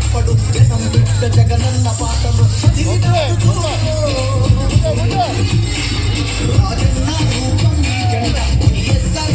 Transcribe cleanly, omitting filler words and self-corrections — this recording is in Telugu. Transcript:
తప్పడు జనం బిడ్డ జగనన్న పాటలు రాజన్న రూపం ఈ జెండా వైఎస్ఆర్